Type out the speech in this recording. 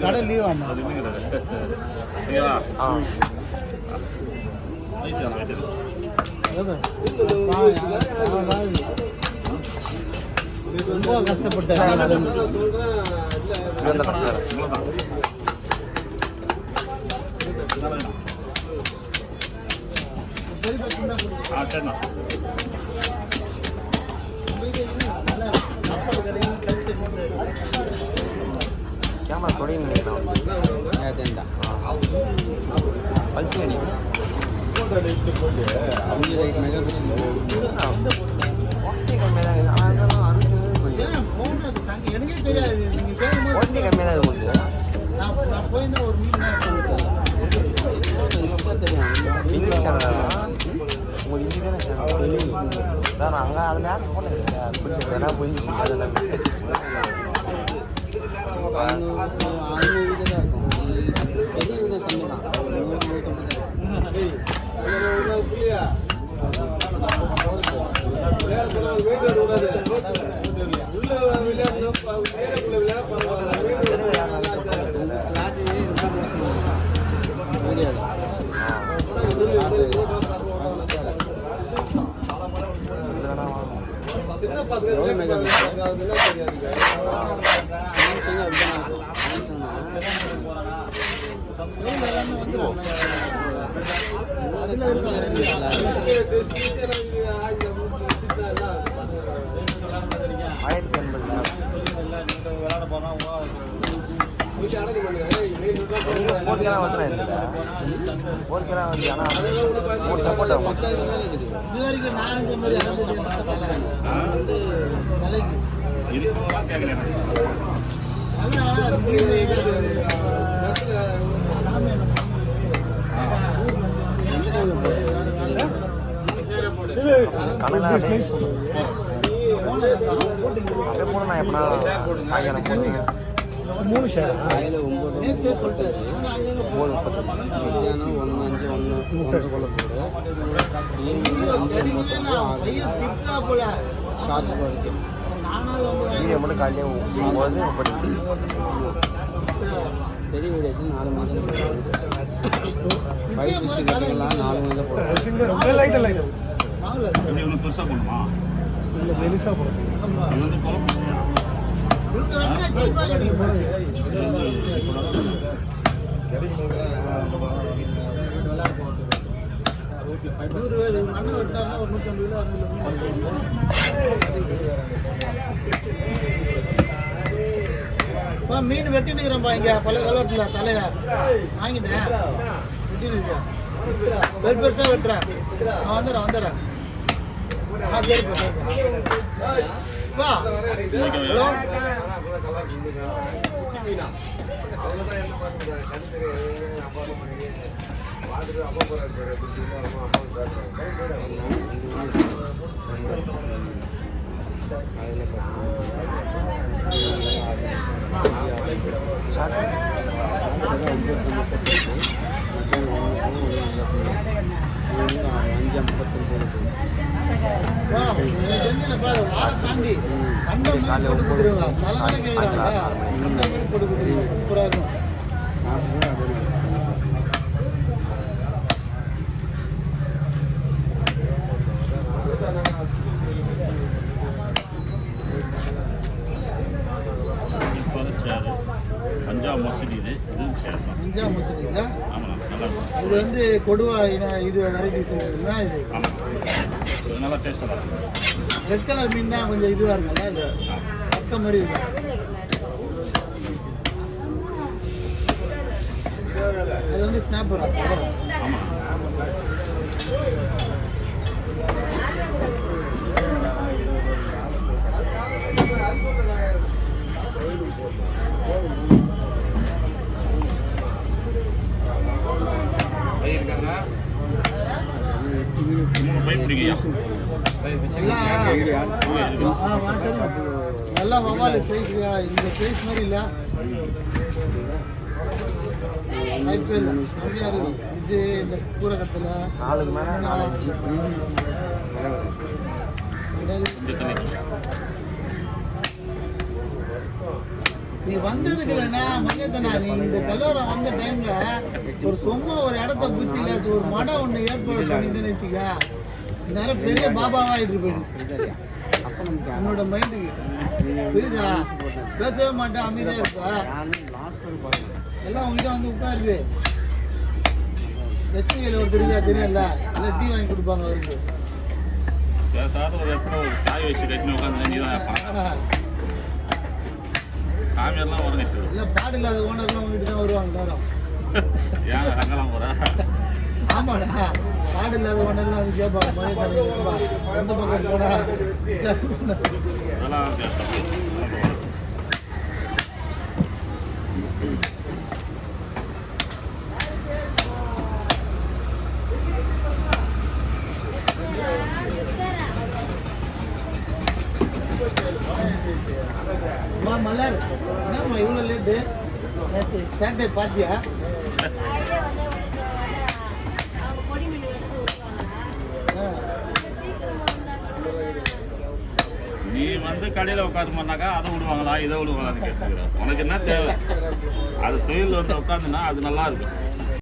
கடை லீவ் ஆமா ரொம்ப கஷ்டப்பட்டேன். கேமரா தொடையும் பல்சி எனக்கே தெரியாது. நீங்க கம்மியாக தான் இருக்குது. நான் போயிருந்தேன் ஒரு மீன் உங்களுக்கு ஹிந்தி தானே சார் அங்கே அதில் யாரும் போனது வேணா புரிஞ்சிச்சு அதெல்லாம் பெரிய வீடு கம்மி தான். மூணு ஷேர் 9 மத்தியானம் 1 5 1 கொள்ள போடு ஷார்ட்ஸ் போடுது. மட்டும் காலையிலே பெரிய வீடியோஸ் 4 மணி ஃபைவ் ஃபிஷ் கட்டிங்கலாம் 4 மணி போடுவோம். பெருசாக போடணுமா இல்லை மெலிசாக போடணும். மீன் வெட்டினுக்கிறேன்ப்பா. இங்க பல கலர்ல தலையா வாங்கிட்டேன். வெட்டினுக்க பெருசா வெட்டுறேன். வந்துடுறேன். ஹலோ தாண்டி பஞ்சாப் மசூதி இது பஞ்சாப் மசூதி இல்லை. இது வந்து கொடுவா இது வெரைட்டிஸ் இருக்குன்னா இது நல்லா டேஸ்ட்டாக இருக்கும். ரெட் கலர் மீன் தான் கொஞ்சம் இதுவாக இருக்கும்ல. இது பக்க மாதிரி இருக்கும். அது வந்து ஸ்னாப்பர். ஆமாம் நல்லா வவால் சைஸ். இந்த சைஸ் மாதிரி இல்லை. இது இந்த கூரகத்தில் 4 மேலே 4 5 நீ வந்ததுக்கு இல்லைன்னா மகேந்தனா, நீ இந்த கல்லூரம் வந்த டைம்ல ஒரு சும்மா ஒரு இடத்த பூச்சியில ஒரு மடம் ஒண்ணு ஏற்பாடு பண்ணிதுன்னு வச்சுக்க, நேரம் பெரிய பாபாவா ஆயிட்டு போயிடு. உன்னோட மைண்டுக்கு புரியுதா? பேசவே மாட்டேன், அமைதியா இருப்பா. எல்லாம் உங்ககிட்ட வந்து உட்காருது. லட்சுமியில ஒரு தெரியா தெரியல, இல்லை டீ வாங்கி கொடுப்பாங்க அவருக்கு. பேசாத ஒரு இடத்துல ஒரு காய் வச்சு கட்டினு உட்காந்து நீ தான் சாமியார்லாம் உறங்கிட்டு இல்லை பாடு இல்லாத ஓனர்லாம் உங்ககிட்ட தான் வருவாங்க நேரம். ஏன் அங்கெல்லாம் போறா? ஆமாடா, பாடு இல்லாத ஓனர்லாம் வந்து கேட்பாங்க மகேந்திரா எந்த பக்கம் போனா அதெல்லாம் பேச மலர் என்னம்மா இவ்வளோ லேட்டு? நேற்று சாட்டர்டே பார்த்தியா? நீ வந்து கடையில் உட்காந்துமானாக்கா அதை விடுவாங்களா இதை விடுவாங்களான்னு கேட்டுக்கிறேன். உனக்கு என்ன தேவை? அது தொழில் வந்து உட்காந்துன்னா அது நல்லா இருக்கும்.